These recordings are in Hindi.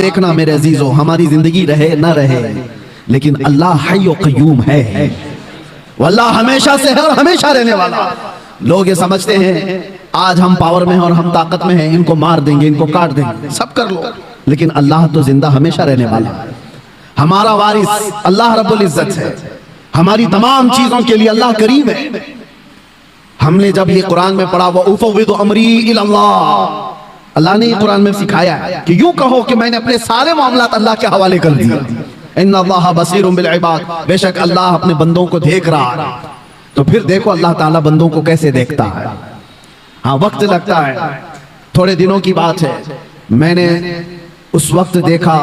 देखना मेरे अजीजो, हमारी जिंदगी रहे न रहे, लेकिन अल्लाह हय्य व क़य्यूम है। अल्लाह हमेशा से है और हमेशा रहने वाला। लोग ये समझते हैं आज हम पावर में हैं और हम ताकत में हैं, इनको मार देंगे, इनको काट देंगे, सब कर लो, लेकिन अल्लाह तो जिंदा हमेशा रहने वाला है। हमारा वारिस अल्लाह रब्बुल इज्जत है। हमारी तमाम चीजों के लिए अल्लाह करीम है। हमने जब ये कुरान में पढ़ा वो उफ़व्विदु अमरी इलल्लाह, अल्लाह ने कुरान में सिखाया है कि यूं कहो कि मैंने अपने सारे मामलात अल्लाह के हवाले कर दिए। इन्नल्लाह बसीरुम बिल इबाद, बेशक अल्लाह अपने बंदों को देख रहा है। तो फिर देखो अल्लाह ताला बंदों को कैसे देखता है। हाँ, वक्त लगता है। थोड़े दिनों की बात है, मैंने उस वक्त देखा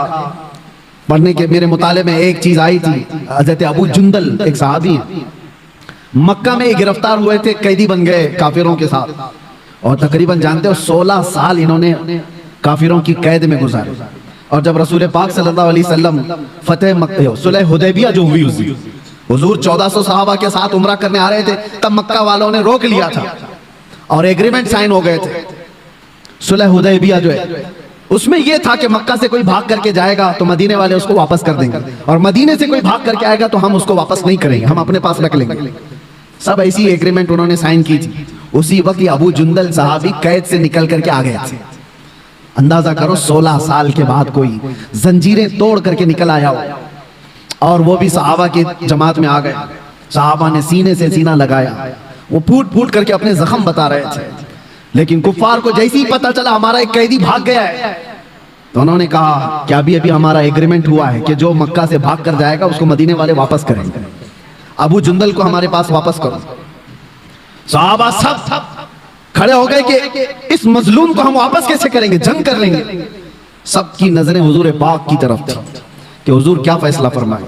पढ़ने के मेरे मुताले में एक चीज आई थी। हज़रत अबू जुंदल एक सहाबी हैं, मक्का में गिरफ्तार हुए थे, कैदी बन गए काफिरों के साथ, और तकरीबन जानते हो 16 साल इन्होंने काफिरों की कैद में गुजारे। और जब रसूल पाक सल्लल्लाहु अलैहि वसल्लम फतेह मक्का सुलह हुदैबिया जो हुई, उसी हुजूर 1400 सहाबा के साथ उम्रा करने आ रहे थे, तब मक्का वालों ने रोक लिया था और एग्रीमेंट साइन हो गए थे। सुलह हुदैबिया जो है उसमें यह था कि मक्का से कोई भाग करके जाएगा तो मदीने वाले उसको वापस कर देंगे, और मदीने से कोई भाग करके आएगा तो हम उसको वापस नहीं करेंगे, हम अपने पास रख लेंगे। सब ऐसी एग्रीमेंट उन्होंने साइन की थी। उसी वक्त ये अबू जुंदल साहबी कैद से निकल करके आ गए थे। अंदाजा करो 16 साल के बाद कोई जंजीरें तोड़ करके निकल आया हो, और वो भी सहाबा की जमात में आ गए। सहाबा ने सीने से सीना लगाया, वो फूट फूट करके अपने जख्म बता रहे थे। लेकिन कुफ्फार को जैसे ही पता चला हमारा एक कैदी भाग गया है, तो उन्होंने कहा कि अभी अभी हमारा एग्रीमेंट हुआ है कि जो मक्का से भाग कर जाएगा उसको मदीने वाले वापस करेंगे, अबू जुंदल को हमारे पास वापस करो। सहाबा सब खड़े हो गए कि इस मजलूम को हम वापस कैसे करेंगे, जंग कर लेंगे। सबकी नजरें हुजूर पाक की तरफ थी कि हुजूर क्या फैसला फरमाए।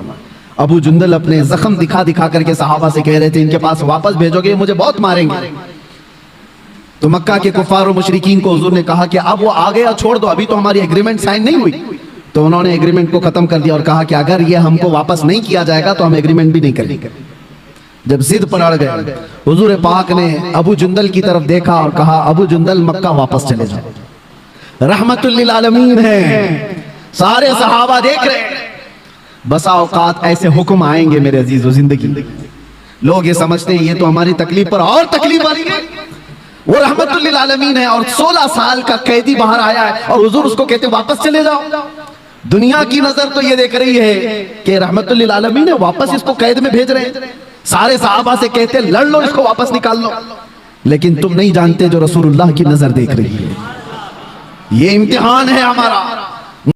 अबू जुंदल अपने जख्म दिखा दिखा करके सहाबा से कह रहे थे इनके पास वापस भेजोगे मुझे बहुत मारेंगे। तो मक्का के कुफार और मुशरिकीन को हुजूर ने कहा कि अब वो आ गया छोड़ दो, अभी तो हमारी एग्रीमेंट साइन नहीं हुई। तो उन्होंने एग्रीमेंट को खत्म कर दिया और कहा कि अगर ये हमको वापस नहीं किया जाएगा तो हम एग्रीमेंट भी नहीं करेंगे। जब जिद पर अड़ गए, हुजूर पाक ने अबू जुंदल की तरफ देखा और कहा अबू जुंदल मक्का वापस चले जाओ, रहमतुल लिल आलमीन है। सारे सहाबा देख रहे हैं। बसा औकात ऐसे हुक्म आएंगे मेरे अजीजों जिंदगी, लोग ये समझते हैं ये तो हमारी तकलीफ पर और तकलीफ आ रही है। वो रहमतुल लिल आलमीन है और 16 साल का कैदी बाहर आया है और हुजूर उसको कहते वापस चले जाओ। दुनिया की नजर तो ये देख रही है कि रहमतुल लिल आलमीन है, वापस इसको कैद में भेज रहे हैं। सारे सहाबा से कहते लड़ लो, इसको वापस निकाल लो, लेकिन तुम नहीं जानते जो रसूलुल्लाह की नजर देख रही है। ये इम्तिहान है हमारा।